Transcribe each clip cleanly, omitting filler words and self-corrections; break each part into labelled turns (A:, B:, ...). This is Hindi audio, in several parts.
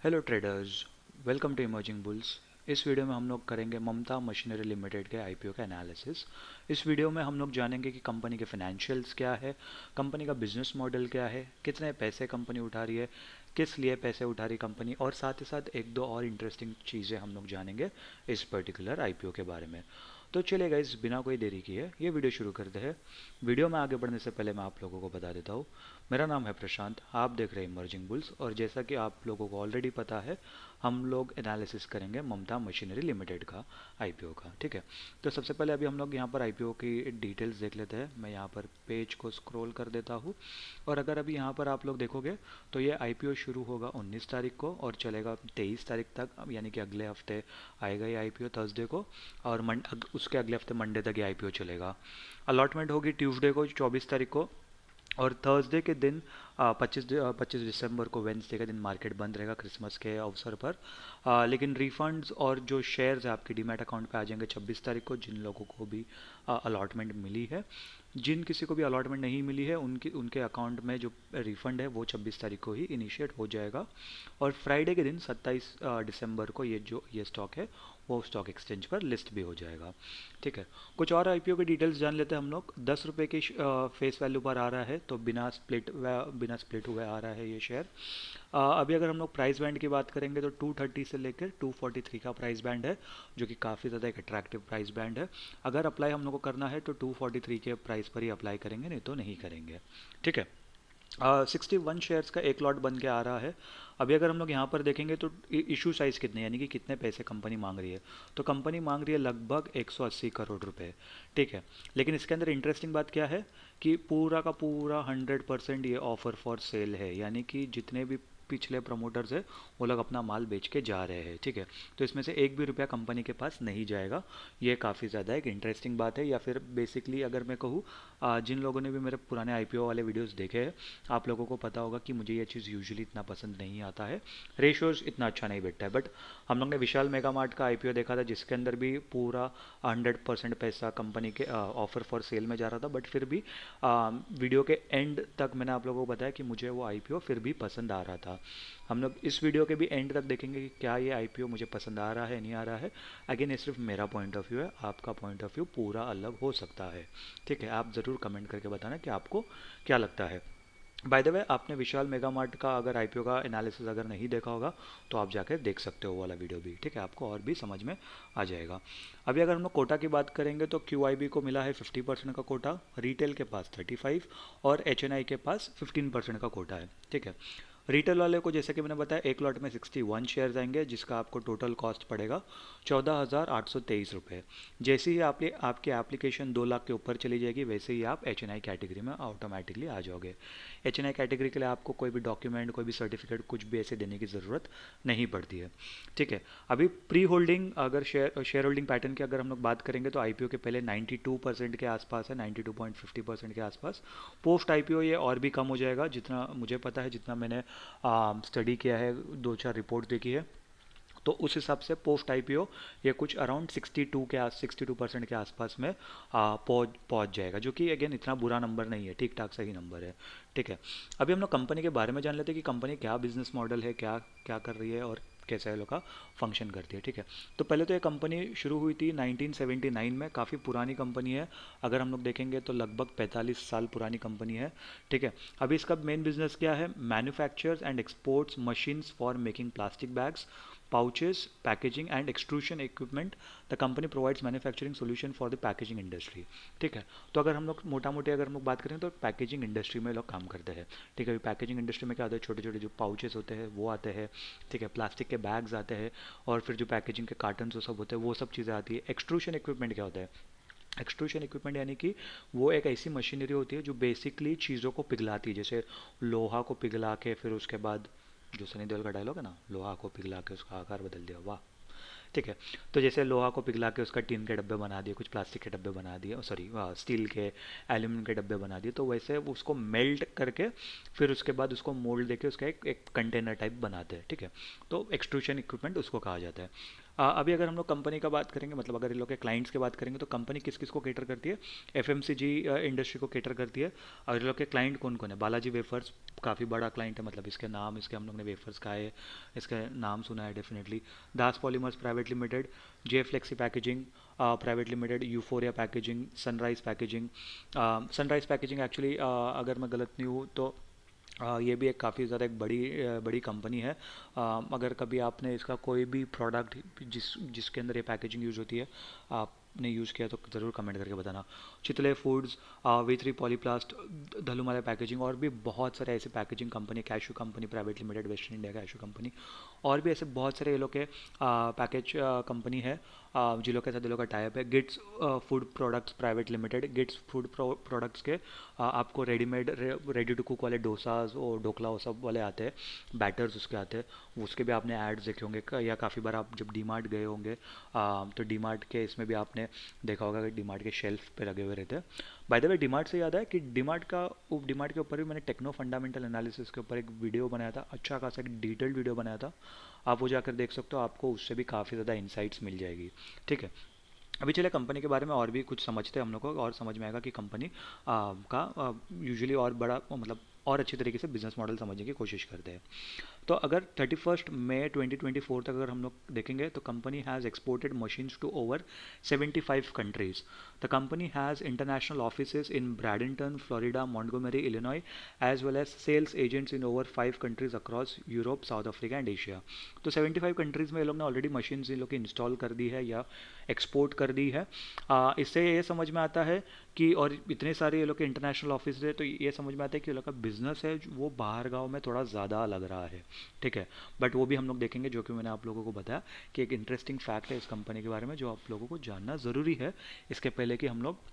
A: Hello traders, welcome to emerging bulls. इस वीडियो में हम लोग करेंगे ममता मशीनरी लिमिटेड के आईपीओ का एनालिसिस। इस वीडियो में हम लोग जानेंगे कि कंपनी के फाइनेंशियल्स क्या है, कंपनी का बिजनेस मॉडल क्या है, कितने पैसे कंपनी उठा रही है, किस लिए पैसे उठा रही कंपनी, और साथ ही साथ एक दो और इंटरेस्टिंग चीज़ें हम लोग जानेंगे इस पर्टिकुलर आईपीओ के बारे में। तो चलिए गाइस, बिना कोई देरी किए ये वीडियो शुरू करते हैं। वीडियो में आगे बढ़ने से पहले मैं आप लोगों को बता देता हूँ, मेरा नाम है प्रशांत, आप देख रहे हैं इमर्जिंग बुल्स। और जैसा कि आप लोगों को ऑलरेडी पता है, हम लोग एनालिसिस करेंगे ममता मशीनरी लिमिटेड का आईपीओ का। ठीक है, तो सबसे पहले अभी हम लोग यहाँ पर आईपीओ की डिटेल्स देख लेते हैं। मैं यहाँ पर पेज को स्क्रॉल कर देता हूँ, और अगर अभी यहाँ पर आप लोग देखोगे तो ये आईपीओ शुरू होगा 19 तारीख को और चलेगा 23 तारीख तक, यानी कि अगले हफ्ते आएगा ये आईपीओ थर्सडे को, और उसके अगले हफ्ते मंडे तक ये आईपीओ चलेगा। अलॉटमेंट होगी ट्यूसडे को 24 तारीख को, और थर्सडे के दिन 25 दिसंबर को वेंसडे के दिन मार्केट बंद रहेगा क्रिसमस के अवसर पर। लेकिन रिफंड्स और जो शेयर्स है आपके डीमैट अकाउंट पे आ जाएंगे 26 तारीख को, जिन लोगों को भी अलॉटमेंट मिली है। जिन किसी को भी अलॉटमेंट नहीं मिली है उनके अकाउंट में जो रिफंड है वो 26 तारीख को ही इनिशिएट हो जाएगा। और फ्राइडे के दिन 27 दिसंबर को ये स्टॉक है वो स्टॉक एक्सचेंज पर लिस्ट भी हो जाएगा। ठीक है, कुछ और आईपीओ की डिटेल्स जान लेते हैं हम लोग। 10 रुपये की फेस वैल्यू पर आ रहा है, तो बिना स्प्लिट हुए आ रहा है ये शेयर। अभी अगर हम लोग प्राइस बैंड की बात करेंगे तो 230 से लेकर 243 का प्राइस बैंड है, जो कि काफ़ी ज़्यादा एक अट्रैक्टिव प्राइस बैंड है। अगर अप्लाई हम लोग को करना है तो 243 के प्राइस पर ही अप्लाई करेंगे, नहीं तो नहीं करेंगे। ठीक है, 61 शेयर्स का एक लॉट बन के आ रहा है। अभी अगर हम लोग यहाँ पर देखेंगे तो इशू साइज़ कितने, यानी कि कितने पैसे कंपनी मांग रही है, तो कंपनी मांग रही है लगभग 180 करोड़ रुपए। ठीक है, लेकिन इसके अंदर इंटरेस्टिंग बात क्या है कि पूरा का पूरा 100% ये ऑफर फॉर सेल है, यानी कि जितने भी पिछले प्रमोटर्स है वो लोग अपना माल बेच के जा रहे हैं। ठीक है, तो इसमें से एक भी रुपया कंपनी के पास नहीं जाएगा। ये काफ़ी ज़्यादा एक इंटरेस्टिंग बात है, या फिर बेसिकली अगर मैं कहूँ, जिन लोगों ने भी मेरे पुराने आईपीओ वाले वीडियोस देखे हैं, आप लोगों को पता होगा कि मुझे ये चीज़ यूजुअली इतना पसंद नहीं आता है, रेशियोज इतना अच्छा नहीं बैठता है। बट हम लोग ने विशाल मेगा मार्ट का आईपीओ देखा था, जिसके अंदर भी पूरा 100% पैसा कंपनी के ऑफर फॉर सेल में जा रहा था, बट फिर भी वीडियो के एंड तक मैंने आप लोगों को बताया कि मुझे वो आईपीओ फिर भी पसंद आ रहा था। हम लोग इस वीडियो के भी एंड तक देखेंगे कि क्या ये आईपीओ मुझे पसंद आ रहा है नहीं आ रहा है। अगेन ये सिर्फ मेरा पॉइंट ऑफ व्यू है, आपका पॉइंट ऑफ व्यू पूरा अलग हो सकता है। ठीक है, आप ज़रूर कमेंट करके बताना कि आपको क्या लगता है। बाय द वे, आपने विशाल मेगा मार्ट का अगर आईपीओ का एनालिसिस अगर नहीं देखा होगा तो आप जाकर देख सकते हो वो वाला वीडियो भी। ठीक है, आपको और भी समझ में आ जाएगा। अभी अगर हम लोग कोटा की बात करेंगे तो क्यूआईबी को मिला है 50% का कोटा, रिटेल के पास 35 और एचएनआई के पास 15% का कोटा है। ठीक है, रिटेल वाले को जैसे कि मैंने बताया एक लॉट में 61 शेयर्स आएंगे, जिसका आपको टोटल कॉस्ट पड़ेगा 14,823 रुपये। जैसे ही आपकी एप्लीकेशन 2 लाख के ऊपर चली जाएगी, वैसे ही आप एच एन आई कैटेगरी में ऑटोमेटिकली आ जाओगे। एच एन आई कैटेगरी के लिए आपको कोई भी डॉक्यूमेंट, कोई भी सर्टिफिकेट, कुछ भी ऐसे देने की ज़रूरत नहीं पड़ती है। ठीक है, अभी प्री होल्डिंग, अगर शेयर होल्डिंग पैटर्न की अगर हम लोग बात करेंगे तो आईपीओ के पहले 92% के आसपास है, 92.50% के आसपास। पोस्ट आईपीओ ये और भी कम हो जाएगा, जितना मुझे पता है, जितना मैंने स्टडी किया है, 2-4 रिपोर्ट देखी है, तो उस हिसाब से पोस्ट आईपीओ ये कुछ अराउंड 62% के आसपास में पहुंच जाएगा, जो कि अगेन इतना बुरा नंबर नहीं है, ठीक ठाक सही नंबर है। ठीक है, अभी हम लोग कंपनी के बारे में जान लेते हैं कि कंपनी क्या बिजनेस मॉडल है, क्या क्या कर रही है और कैसे ये लोग का फंक्शन करती है। ठीक है, तो पहले तो ये कंपनी शुरू हुई थी 1979 में, काफ़ी पुरानी कंपनी है। अगर हम लोग देखेंगे तो लगभग 45 साल पुरानी कंपनी है। ठीक है, अभी इसका मेन बिजनेस क्या है, manufactures and exports machines for making plastic bags, pouches, packaging and extrusion equipment. The company provides manufacturing solution for the packaging industry. ठीक है, तो अगर हम लोग मोटा मोटी अगर हम लोग बात करें तो पैकेजिंग इंडस्ट्री में लोग काम करते हैं। ठीक है, पैकेजिंग इंडस्ट्री में क्या होता है, छोटे छोटे जो पाउचेस होते हैं वो आते हैं। ठीक है, प्लास्टिक के बैग्स आते हैं, और फिर जो पैकेजिंग के कार्टन वो सब होते हैं, वो सब चीज़ें आती है। एक्सट्रूशन इक्विपमेंट क्या होता है, एक्सट्रूशन इक्विपमेंट यानी कि वो एक ऐसी मशीनरी होती है जो बेसिकली चीज़ों को पिघलाती है, जैसे लोहा को पिघला के फिर उसके बाद, जो सनी देओल का डायलॉग है ना, लोहा को पिघला के उसका आकार बदल दिया, वाह। ठीक है, तो जैसे लोहा को पिघला के उसका टीन के डब्बे बना दिए, कुछ प्लास्टिक के डब्बे बना दिए, सॉरी स्टील के, एल्यूमिनियम के डब्बे बना दिए, तो वैसे उसको मेल्ट करके फिर उसके बाद उसको मोल्ड देके उसका एक कंटेनर टाइप बनाते हैं। ठीक है, तो एक्सट्रूशन इक्विपमेंट उसको कहा जाता है। अभी अगर हम लोग कंपनी का बात करेंगे, मतलब अगर इन लोग के क्लाइंट्स की बात करेंगे, तो कंपनी किस किस को केटर करती है? एफएमसीजी इंडस्ट्री को केटर करती है। और इन लोग के क्लाइंट कौन कौन है? बालाजी वेफर्स काफ़ी बड़ा क्लाइंट है, मतलब इसके नाम, इसके हम लोग ने वेफर्स खाए, इसका नाम सुना है definitely. Das Polymers Private Limited, J Flexi Packaging Private Limited, Euphoria Packaging, Sunrise Packaging. Sunrise Packaging actually अगर मैं गलत नहीं हूँ तो ये भी एक काफ़ी ज़्यादा एक बड़ी कंपनी है। अगर कभी आपने इसका कोई भी प्रोडक्ट जिसके अंदर ये पैकेजिंग यूज़ होती है आपने यूज़ किया तो ज़रूर कमेंट करके बताना। चितले फूड्स, V3 पॉलीप्लास्ट, धलुमाला पैकेजिंग, और भी बहुत सारे ऐसे packaging company, cashew company private limited, western India cashew company, और भी ऐसे बहुत सारे ये लोग के पैकेज कंपनी है जिन लोग के साथ ये लोग का टाइप है। Gits food products private limited, Gits food products के आपको रेडीमेड रेडी टू कुक वाले डोसाज और ढोकला वो सब वाले आते हैं, बैटर्स उसके आते हैं, उसके भी आपने एड्स देखे होंगे या काफ़ी बार आप जब डी मार्ट गए होंगे तो डी मार्ट के इसमें भी आपने देखा होगा कि डी मार्ट के शेल्फ पे लगे हुए रहते हैं। By the way D mart से याद है कि डी मार्ट के ऊपर भी मैंने टेक्नो फंडामेंटल एनालिसिस के ऊपर एक वीडियो बनाया था, अच्छा खासा एक डिटेल्ड वीडियो बनाया था, आप वो जाकर देख सकते हो, आपको उससे भी काफ़ी ज़्यादा इंसाइट्स मिल जाएगी। ठीक है, अभी चले कंपनी के बारे में और भी कुछ समझते हैं हम लोग को, और समझ में आएगा कि कंपनी का यूजुअली और बड़ा मतलब और अच्छी तरीके से बिजनेस मॉडल समझने की कोशिश करते हैं। तो अगर 31 मई 2024 तक अगर हम लोग देखेंगे तो company has exported machines to over 75 countries. The company has international offices in Bradenton, Florida, Montgomery, Illinois, as well as sales agents in over 5 countries across Europe, South Africa and Asia. तो 75 कंट्रीज़ में ये लोग ने ऑलरेडी मशीन्स इन लोग की इंस्टॉल कर दी है या एक्सपोर्ट कर दी है। इससे ये समझ में आता है कि, और इतने सारे ये लोग के इंटरनेशनल ऑफिस है, तो ये समझ में आता है कि ये लोग का बिजनेस है वो बाहर गाँव में थोड़ा ज़्यादा लग रहा है। ठीक है, बट वो भी हम लोग देखेंगे, जो कि मैंने आप लोगों को बताया कि एक इंटरेस्टिंग फैक्ट है इस कंपनी के बारे में जो आप लोगों को जानना ज़रूरी है इसके पहले कि हम लोग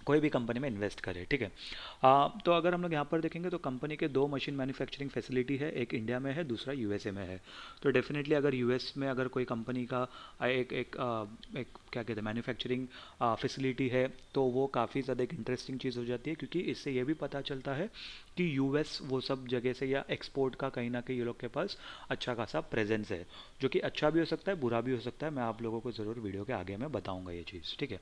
A: कोई भी कंपनी में इन्वेस्ट करें। ठीक है, तो अगर हम लोग यहाँ पर देखेंगे तो कंपनी के दो मशीन मैन्युफैक्चरिंग फैसिलिटी है, एक इंडिया में है, दूसरा यूएसए में है। तो डेफिनेटली अगर यूएस में अगर कोई कंपनी का एक क्या कहते हैं मैन्युफैक्चरिंग फैसिलिटी है तो वो काफ़ी ज़्यादा एक इंटरेस्टिंग चीज़ हो जाती है, क्योंकि इससे ये भी पता चलता है कि यूएस वो सब जगह से या एक्सपोर्ट का कहीं ना कहीं ये लोग के पास अच्छा खासा प्रेजेंस है, जो कि अच्छा भी हो सकता है बुरा भी हो सकता है। मैं आप लोगों को ज़रूर वीडियो के आगे मैं बताऊंगा ये चीज़। ठीक है,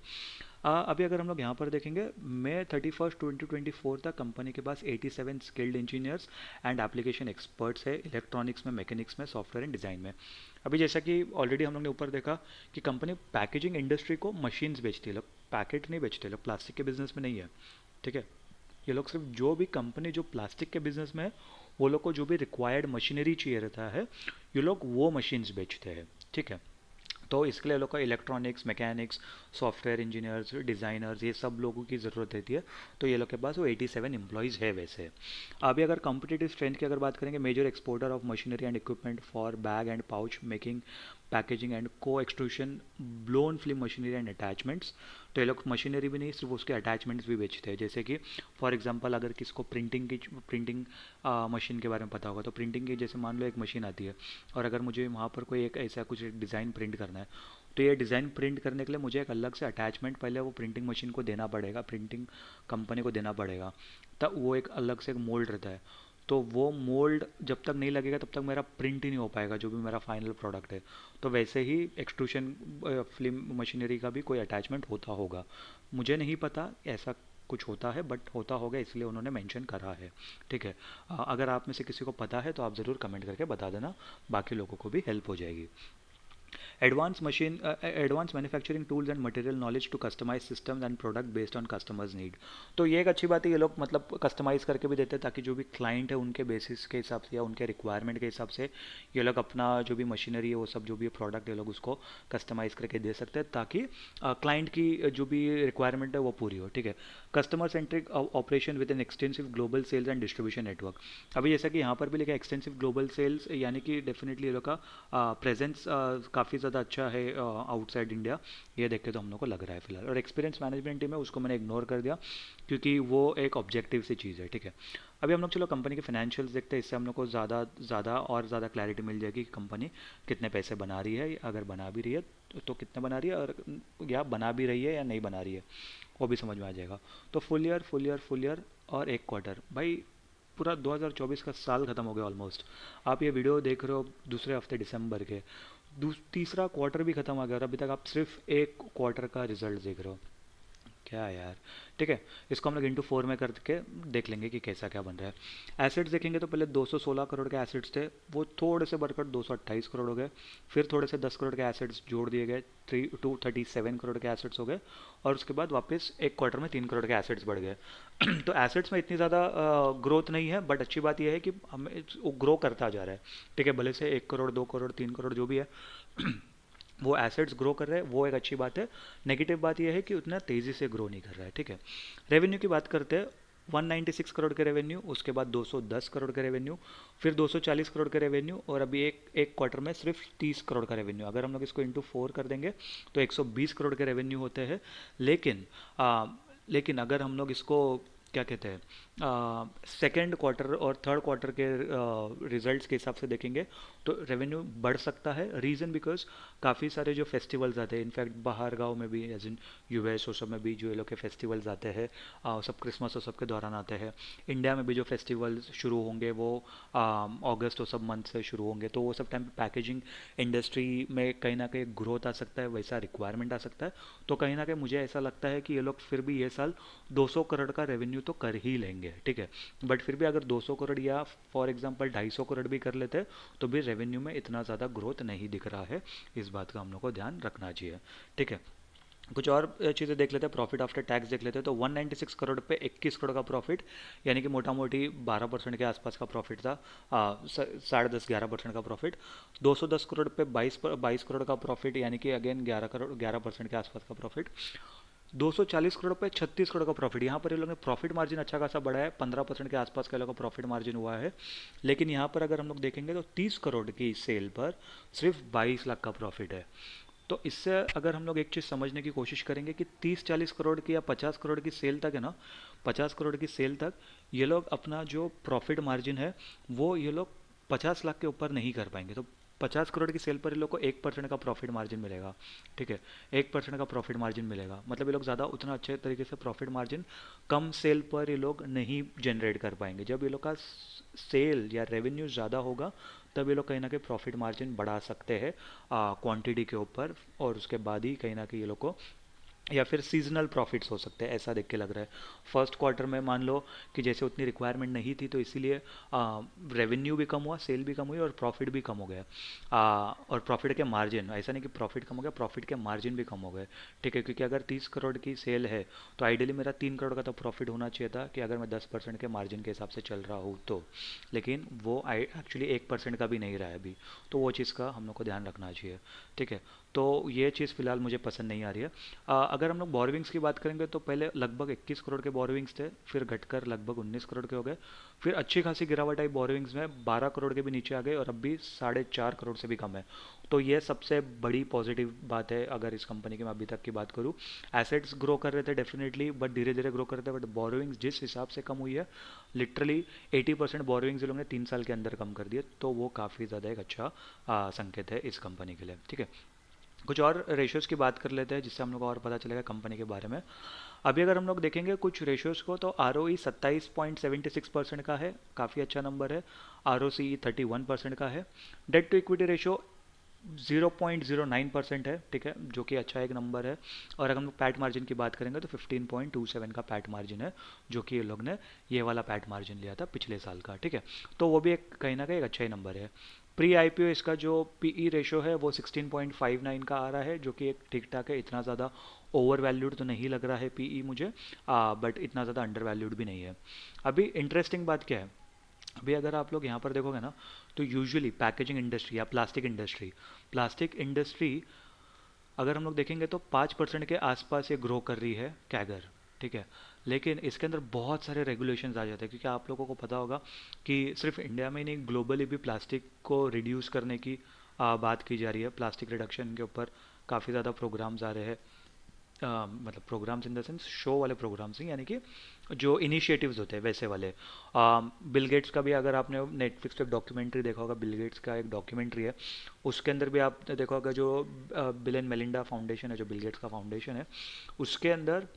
A: अभी अगर हम लोग यहाँ पर देखेंगे May 31 2024 तक कंपनी के पास 87 skilled engineers and application experts है, इलेक्ट्रॉनिक्स में, मैकेनिक्स में, सॉफ्टवेयर एंड डिज़ाइन में। अभी जैसा कि ऑलरेडी हम लोग ने ऊपर देखा कि कंपनी पैकेजिंग इंडस्ट्री को मशीन्स बेचती है, लोग पैकेट नहीं बेचते, लोग प्लास्टिक के बिजनेस में नहीं है। ठीक है, ये लोग सिर्फ जो भी कंपनी जो प्लास्टिक के बिजनेस में है वो लोग को जो भी रिक्वायर्ड मशीनरी चाहिए रहता है ये लोग वो मशीन्स बेचते हैं। ठीक है, तो इसके लिए लोग का electronics, mechanics, software engineers, designers, ये सब लोगों की ज़रूरत रहती है। तो ये लोग के पास वो 87 एम्प्लॉयज़ है वैसे। अभी अगर कॉम्पिटिटिव स्ट्रेंथ की अगर बात करेंगे, major exporter of machinery and equipment for bag and pouch making, packaging and coextrusion, blown film machinery and attachments. तो ये लोग मशीनरी भी नहीं सिर्फ उसके अटैचमेंट्स भी बेचते हैं, जैसे कि फॉर एग्जांपल अगर किसको प्रिंटिंग मशीन के बारे में पता होगा तो प्रिंटिंग की जैसे मान लो एक मशीन आती है और अगर मुझे वहाँ पर कोई एक ऐसा कुछ डिज़ाइन प्रिंट करना है तो ये डिज़ाइन प्रिंट करने के लिए मुझे एक अलग से अटैचमेंट पहले वो प्रिंटिंग मशीन को देना पड़ेगा, प्रिंटिंग कंपनी को देना पड़ेगा, तब वो एक अलग से एक मोल्ड रहता है। तो वो मोल्ड जब तक नहीं लगेगा तब तक मेरा प्रिंट ही नहीं हो पाएगा जो भी मेरा फाइनल प्रोडक्ट है। तो वैसे ही एक्सट्रूशन फिल्म मशीनरी का भी कोई अटैचमेंट होता होगा, मुझे नहीं पता ऐसा कुछ होता है बट होता होगा इसलिए उन्होंने मेंशन करा है। ठीक है, अगर आप में से किसी को पता है तो आप ज़रूर कमेंट करके बता देना, बाकी लोगों को भी हेल्प हो जाएगी। Advance manufacturing tools and material knowledge to customise systems and product based on customers need. तो ये एक अच्छी बात है, ये लोग मतलब कस्टमाइज करके भी देते हैं ताकि जो भी क्लाइंट है उनके बेसिस के हिसाब से या उनके रिक्वायरमेंट के हिसाब से ये लोग अपना जो भी मशीनरी है वो सब जो भी प्रोडक्ट ये लोग उसको कस्टमाइज करके दे सकते हैं ताकि क्लाइंट की जो भी रिक्वायरमेंट है वो पूरी हो। ठीक है, customer centric operation with an extensive global sales and distribution network. अभी जैसा कि यहाँ पर भी लिखा है एक्सटेंसिव ग्लोबल सेल्स, यानी कि डेफिनेटली ये लोग का प्रेजेंस काफ़ी ज़्यादा अच्छा है आउटसाइड इंडिया, ये देख के तो हम लोग को लग रहा है फिलहाल। और एक्सपीरियंस मैनेजमेंट टीम है उसको मैंने इग्नोर कर दिया क्योंकि वो एक ऑब्जेक्टिव सी चीज़ है। ठीक है, अभी हम लोग चलो कंपनी के फाइनेंशियल्स देखते हैं, इससे हम लोग को ज़्यादा क्लैरिटी मिल जाएगी कि कंपनी कितने पैसे बना रही है, अगर बना भी रही है तो कितने बना रही है, और या बना भी रही है या नहीं बना रही है वो भी समझ में आ जाएगा। तो फुल ईयर और एक क्वार्टर, भाई पूरा 2024 का साल ख़त्म हो गया ऑलमोस्ट। आप ये वीडियो देख रहे हो दूसरे हफ्ते दिसंबर के, तीसरा क्वार्टर भी खत्म आ गया और अभी तक आप सिर्फ एक क्वार्टर का रिजल्ट देख रहे हो, क्या यार। ठीक है, इसको हम लोग इंटू 4 में करके देख लेंगे कि कैसा क्या बन रहा है। एसेट्स देखेंगे तो पहले 216 करोड़ के एसेट्स थे, वो थोड़े से बढ़कर 228 करोड़ हो गए। फिर थोड़े से 10 करोड़ के एसेट्स जोड़ दिए गए, 237 करोड़ के एसेट्स हो गए। और उसके बाद वापस एक क्वार्टर में 3 करोड़ के एसेट्स बढ़ गए। तो एसेट्स में इतनी ज़्यादा ग्रोथ नहीं है, बट अच्छी बात यह है कि हमें वो ग्रो करता जा रहा है। ठीक है, भले से 1 करोड़ 2 करोड़ 3 करोड़ जो भी है वो एसेट्स ग्रो कर रहे हैं, वो एक अच्छी बात है। नेगेटिव बात यह है कि उतना तेज़ी से ग्रो नहीं कर रहा है। ठीक है, रेवेन्यू की बात करते हैं। 196 करोड़ के रेवेन्यू, उसके बाद 210 करोड़ के रेवेन्यू, फिर 240 करोड़ के रेवेन्यू, और अभी एक एक क्वार्टर में सिर्फ 30 करोड़ का रेवेन्यू। अगर हम लोग इसको इंटू 4 कर देंगे तो 120 करोड़ के रेवेन्यू होते हैं। लेकिन आ, लेकिन अगर हम लोग इसको क्या कहते हैं, सेकेंड क्वार्टर और थर्ड क्वार्टर के रिजल्ट्स के हिसाब से देखेंगे तो रेवेन्यू बढ़ सकता है। रीज़न बिकॉज काफ़ी सारे जो फेस्टिवल्स आते हैं, इनफैक्ट बाहर गाँव में भी एज इन यूएस और सब में भी जो ये लोग के फेस्टिवल्स आते हैं, सब क्रिसमस और सब के दौरान आते हैं। इंडिया में भी जो फेस्टिवल्स शुरू होंगे वो अगस्त और सब मंथ से शुरू होंगे, तो वो सब टाइम पैकेजिंग इंडस्ट्री में कहीं ना कहीं ग्रोथ आ सकता है, वैसा रिक्वायरमेंट आ सकता है। तो कहीं ना कहीं मुझे ऐसा लगता है कि ये लोग फिर भी ये साल 200 करोड़ का रेवेन्यू तो कर ही लेंगे। ठीक है, बट फिर भी अगर 200 करोड़ या फॉर एग्जांपल 250 करोड़ भी कर लेते हैं तो भी रेवेन्यू में इतना ज़्यादा ग्रोथ नहीं दिख रहा है। इस बात का हम लोग को ध्यान रखना चाहिए। ठीक है, कुछ और चीज़ें देख लेते हैं। प्रॉफिट आफ्टर टैक्स देख लेते हैं, तो 196 करोड़ पे 21 करोड़ का प्रॉफिट, यानी कि मोटा मोटी 12% के आसपास का प्रॉफिट था। 10.5-11% का प्रॉफिट। 210 करोड़ पे 22 करोड़ का प्रॉफिट, यानी कि अगेन 11% के आसपास का प्रॉफिट। 240 करोड़ पे 36 करोड़ का प्रॉफिट। यहाँ पर ये लोगों ने प्रॉफिट मार्जिन अच्छा खासा बढ़ा है, 15% के आसपास का लोगों का प्रॉफिट मार्जिन हुआ है। लेकिन यहाँ पर अगर हम लोग देखेंगे तो 30 करोड़ की सेल पर सिर्फ 22 लाख का प्रॉफिट है। तो इससे अगर हम लोग एक चीज़ समझने की कोशिश करेंगे कि 30-40 करोड़ की या 50 करोड़ की सेल तक है ना, 50 करोड़ की सेल तक ये लोग अपना जो प्रॉफिट मार्जिन है वो ये लोग 50 लाख के ऊपर नहीं कर पाएंगे। तो 50 करोड़ की सेल पर ये लोग को 1% का प्रॉफिट मार्जिन मिलेगा। ठीक है, 1% का प्रॉफिट मार्जिन मिलेगा, मतलब ये लोग ज़्यादा उतना अच्छे तरीके से प्रॉफिट मार्जिन कम सेल पर ये लोग नहीं जनरेट कर पाएंगे। जब ये लोग का सेल या रेवेन्यू ज़्यादा होगा तब ये लोग कहीं ना कहीं प्रॉफिट मार्जिन बढ़ा सकते हैं क्वांटिटी के ऊपर, और उसके बाद ही कहीं ना कहीं ये लोग को, या फिर सीजनल प्रॉफिट्स हो सकते हैं, ऐसा देख के लग रहा है। फर्स्ट क्वार्टर में मान लो कि जैसे उतनी रिक्वायरमेंट नहीं थी तो इसीलिए रेवेन्यू भी कम हुआ, सेल भी कम हुई और प्रॉफिट भी कम हो गया। और प्रॉफिट के मार्जिन, ऐसा नहीं कि प्रॉफिट कम हो गया, प्रॉफिट के मार्जिन भी कम हो गए। ठीक है, क्योंकि अगर 30 करोड़ की सेल है तो आइडियली मेरा 3 करोड़ का तो प्रॉफिट होना चाहिए था, कि अगर मैं 10% के मार्जिन के हिसाब से चल रहा हूँ तो। लेकिन वो एक्चुअली 1% का भी नहीं रहा है अभी, तो वो चीज़ का हम लोग को ध्यान रखना चाहिए। ठीक है, तो ये चीज़ फिलहाल मुझे पसंद नहीं आ रही है। अगर हम लोग बोरोविंग्स की बात करेंगे तो पहले लगभग 21 करोड़ के बोरोविंग्स थे, फिर घटकर लगभग 19 करोड़ के हो गए। फिर अच्छी खासी गिरावट आई बोरोविंग्स में, 12 करोड़ के भी नीचे आ गए और अब भी 4.5 करोड़ से भी कम है। तो ये सबसे बड़ी पॉजिटिव बात है अगर इस कंपनी की मैं अभी तक की बात करूँ। एसेट्स ग्रो कर रहे थे डेफिनेटली, बट धीरे धीरे ग्रो कर रहे थे, बट बोरोविंग्स जिस हिसाब से कम हुई है, लिटरली 80% बोरोविंग्स लोगों ने 3 साल के अंदर कम कर दिए, तो वो काफ़ी ज़्यादा एक अच्छा संकेत है इस कंपनी के लिए। ठीक है, कुछ और रेशियोज़ की बात कर लेते हैं जिससे हम लोग को और पता चलेगा कंपनी के बारे में। अभी अगर हम लोग देखेंगे कुछ रेशियोज़ को, तो आर ओ ई 27.76% का है, काफ़ी अच्छा नंबर है। आर ओ सी 31% का है। डेट टू इक्विटी रेशियो 0.09% है। ठीक है, जो कि अच्छा एक नंबर है। और अगर हम लोग पैट मार्जिन की बात करेंगे तो 15.27 का पैट मार्जिन है, जो कि ये लोग ने ये वाला पैट मार्जिन लिया था पिछले साल का। ठीक है, तो वो भी एक कहीं ना कहीं एक अच्छा ही नंबर है। प्री आईपीओ इसका जो पीई रेशो है वो 16.59 का आ रहा है, जो कि एक ठीक ठाक है, इतना ज़्यादा ओवर वैल्यूड तो नहीं लग रहा है पीई मुझे, बट इतना ज़्यादा अंडर वैल्यूड भी नहीं है। अभी इंटरेस्टिंग बात क्या है, अभी अगर आप लोग यहाँ पर देखोगे ना, तो यूजुअली पैकेजिंग इंडस्ट्री या प्लास्टिक इंडस्ट्री अगर हम लोग देखेंगे तो 5% के आसपास ये ग्रो कर रही है कैगर। ठीक है, लेकिन इसके अंदर बहुत सारे रेगुलेशंस आ जाते हैं, क्योंकि आप लोगों को पता होगा कि सिर्फ इंडिया में ही नहीं, ग्लोबली भी प्लास्टिक को रिड्यूस करने की बात की जा रही है। प्लास्टिक रिडक्शन के ऊपर काफ़ी ज़्यादा प्रोग्राम्स आ रहे हैं, मतलब programmes in the sense show वाले प्रोग्राम्स नहीं, यानी कि जो इनिशिएटिव्स होते हैं वैसे वाले। बिल गेट्स का भी अगर आपने नेटफ्लिक्स पे एक डॉक्यूमेंट्री देखा होगा, बिल गेट्स का एक डॉक्यूमेंट्री है, उसके अंदर भी आपने देखा होगा जो बिल एंड मेलिंडा फाउंडेशन है, जो बिल गेट्स का फाउंडेशन है, उसके अंदर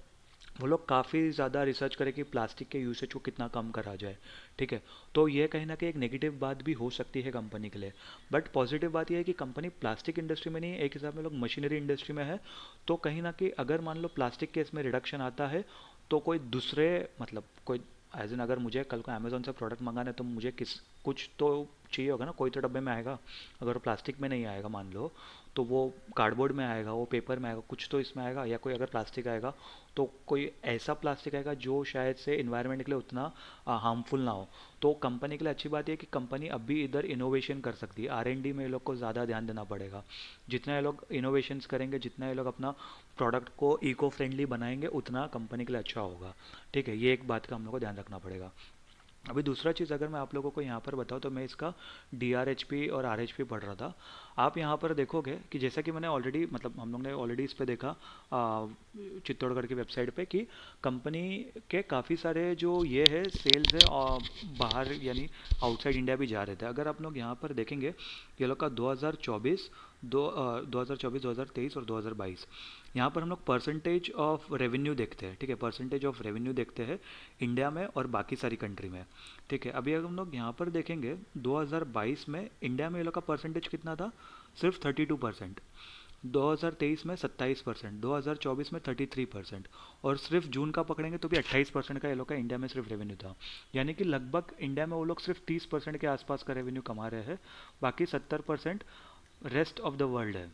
A: वो लोग काफ़ी ज़्यादा रिसर्च करें कि प्लास्टिक के यूसेज को कितना कम करा जाए। ठीक है, तो ये कहीं ना कहीं एक नेगेटिव बात भी हो सकती है कंपनी के लिए। बट पॉजिटिव बात ये है कि कंपनी प्लास्टिक इंडस्ट्री में नहीं है, एक हिसाब में लोग मशीनरी इंडस्ट्री में है। तो कहीं ना कहीं अगर मान लो प्लास्टिक के इसमें रिडक्शन आता है, तो कोई दूसरे मतलब कोई एज इन अगर मुझे कल को अमेजोन से प्रोडक्ट मंगाना है तो मुझे किस कुछ तो चाहिए होगा ना, कोई तो डब्बे में आएगा। अगर वो प्लास्टिक में नहीं आएगा मान लो, तो वो कार्डबोर्ड में आएगा, वो पेपर में आएगा, कुछ तो इसमें आएगा। या कोई अगर प्लास्टिक आएगा तो कोई ऐसा प्लास्टिक आएगा जो शायद से इन्वायरमेंट के लिए उतना हार्मफुल ना हो। तो कंपनी के लिए अच्छी बात यह है कि कंपनी अभी इधर इनोवेशन कर सकती है। R&D में ये लोग को ज़्यादा ध्यान देना पड़ेगा। जितना ये लोग इनोवेशंस करेंगे, जितना ये लोग अपना प्रोडक्ट को इको फ्रेंडली बनाएंगे, उतना कंपनी के लिए अच्छा होगा। ठीक है, ये एक बात का हम लोग को ध्यान रखना पड़ेगा। अभी दूसरा चीज़ अगर मैं आप लोगों को यहाँ पर बताऊँ, तो मैं इसका DRHP और RHP पढ़ रहा था। आप यहाँ पर देखोगे कि जैसा कि मैंने ऑलरेडी मतलब हम लोग ने ऑलरेडी इस पे देखा चित्तौड़गढ़ की वेबसाइट पे कि कंपनी के काफ़ी सारे जो ये है सेल्स है और बाहर यानी आउटसाइड इंडिया भी जा रहे थे। अगर आप लोग यहाँ पर देखेंगे, ये लोग का 2024 2024 2023 और 2022, यहाँ पर हम लोग परसेंटेज ऑफ रेवेन्यू देखते हैं। ठीक है, परसेंटेज ऑफ रेवेन्यू देखते हैं इंडिया में और बाकी सारी कंट्री में। ठीक है, अभी अगर हम लोग यहाँ पर देखेंगे 2022 में इंडिया में ये लोग का परसेंटेज कितना था, सिर्फ 32%। 2023 में 27%, 2024 में 33%, और सिर्फ जून का पकड़ेंगे तो भी 28% का ये लोग का इंडिया में सिर्फ रेवेन्यू था। यानी कि लगभग इंडिया में वो लोग सिर्फ 30% के आसपास का रेवेन्यू कमा रहे हैं, बाकी 70% रेस्ट ऑफ द वर्ल्ड है।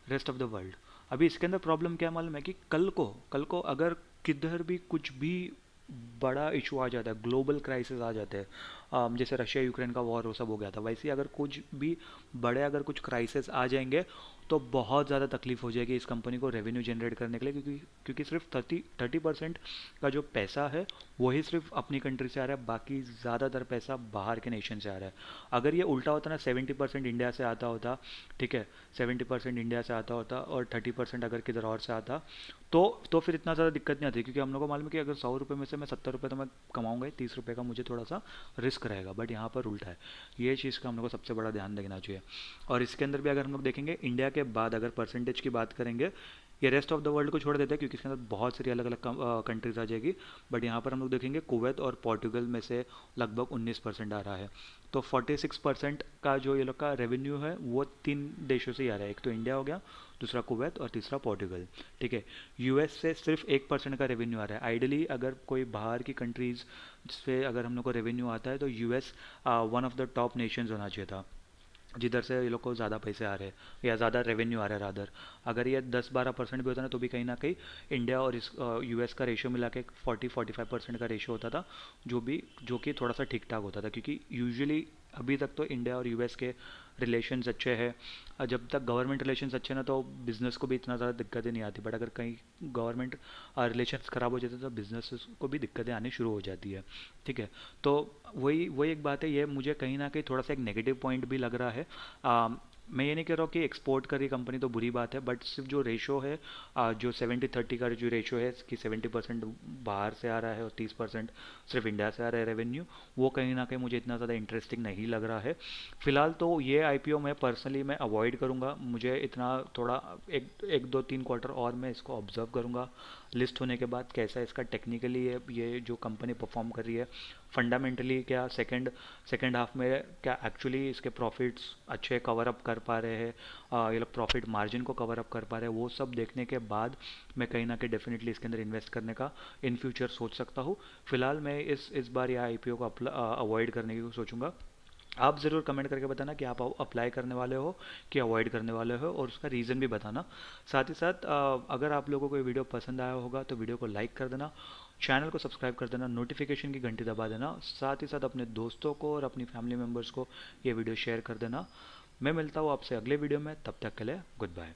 A: Rest of the world. अभी इसके अंदर प्रॉब्लम क्या मालूम है कि कल को अगर किधर भी कुछ भी बड़ा इशू आ जाता है, ग्लोबल क्राइसिस आ जाते हैं, जैसे रशिया यूक्रेन का वॉर वो सब हो गया था, वैसे ही अगर कुछ भी बड़े अगर कुछ क्राइसिस आ जाएंगे तो बहुत ज़्यादा तकलीफ हो जाएगी इस कंपनी को रेवेन्यू जनरेट करने के लिए, क्योंकि सिर्फ 30% का जो पैसा है वही सिर्फ अपनी कंट्री से आ रहा है, बाकी ज़्यादातर पैसा बाहर के नेशन से आ रहा है। अगर ये उल्टा होता ना, 70% इंडिया से आता होता, ठीक है, 70% इंडिया से आता होता और 30% अगर किधर और से आता, तो फिर इतना ज़्यादा दिक्कत नहीं आती, क्योंकि हम लोग को मालूम है कि अगर 100 रुपये में से मैं 70 रुपये तो मैं कमाऊंगा ही, 30 रुपये का मुझे थोड़ा सा रिस्क रहेगा। बट यहाँ पर उल्टा है। ये चीज़ का हम लोग को सबसे बड़ा ध्यान देना चाहिए। और इसके अंदर भी अगर हम लोग देखेंगे इंडिया के बाद अगर परसेंटेज की बात करेंगे, ये रेस्ट ऑफ द वर्ल्ड को छोड़ देते हैं क्योंकि इसके अंदर बहुत सारी अलग अलग कंट्रीज आ जाएगी। बट यहाँ पर हम लोग देखेंगे कुवैत और पोर्टुगल में से लगभग 19% आ रहा है। तो 46% का जो ये लोग का रेवेन्यू है वो 3 देशों से ही आ रहा है। एक तो इंडिया हो गया, दूसरा कुवैत और तीसरा पोर्टुगल। ठीक है, US से सिर्फ 1% का रेवेन्यू आ रहा है। आइडली अगर कोई बाहर की कंट्रीज से अगर हम लोग को रेवेन्यू आता है तो US one of the top Nations होना चाहिए था, जिधर से ये लोग को ज़्यादा पैसे आ रहे हैं या ज़्यादा रेवेन्यू आ रहा है रादर। अगर ये 10-12% भी होता ना तो भी कहीं ना कहीं इंडिया और इस US का रेशियो मिला के 40-45% का रेशियो होता था, जो कि थोड़ा सा ठीक ठाक होता था, क्योंकि यूजुअली अभी तक तो इंडिया और US के रिलेशंस अच्छे हैं। जब तक गवर्नमेंट रिलेशंस अच्छे ना तो बिज़नेस को भी इतना ज़्यादा दिक्कतें नहीं आती। बट अगर कहीं गवर्नमेंट रिलेशंस ख़राब हो जाते तो बिजनेस को भी दिक्कतें आनी शुरू हो जाती है। ठीक है, तो वही एक बात है, ये मुझे कहीं ना कहीं थोड़ा सा एक नेगेटिव पॉइंट भी लग रहा है। मैं ये नहीं कह रहा हूँ कि एक्सपोर्ट कर रही कंपनी तो बुरी बात है, बट सिर्फ जो रेशो है, जो 70-30 का जो रेशो है कि 70% बाहर से आ रहा है और 30% सिर्फ इंडिया से आ रहा है रेवेन्यू, वो कहीं ना कहीं मुझे इतना ज़्यादा इंटरेस्टिंग नहीं लग रहा है। फिलहाल तो ये IPO मैं पर्सनली मैं अवॉइड करूँगा। मुझे इतना थोड़ा एक 2-3 क्वार्टर और मैं इसको ऑब्जर्व करूँगा लिस्ट होने के बाद, कैसा इसका टेक्निकली ये जो कंपनी परफॉर्म कर रही है, फंडामेंटली क्या सेकेंड हाफ में क्या एक्चुअली इसके प्रॉफिट्स अच्छे कवर अप कर पा रहे हैं, ये लोग प्रॉफिट मार्जिन को कवर अप कर पा रहे हैं, वो सब देखने के बाद मैं कहीं ना कहीं डेफिनेटली इसके अंदर इन्वेस्ट करने का इन फ्यूचर सोच सकता हूँ। फिलहाल मैं इस बार यह IPO को अवॉइड करने की सोचूंगा। आप ज़रूर कमेंट करके बताना कि आप अप्लाई करने वाले हो कि अवॉइड करने वाले हो, और उसका रीज़न भी बताना। साथ ही साथ अगर आप लोगों को ये वीडियो पसंद आया होगा तो वीडियो को लाइक कर देना, चैनल को सब्सक्राइब कर देना, नोटिफिकेशन की घंटी दबा देना, साथ ही साथ अपने दोस्तों को और अपनी फैमिली मेम्बर्स को ये वीडियो शेयर कर देना। मैं मिलता हूँ आपसे अगले वीडियो में, तब तक के लिए गुड बाय।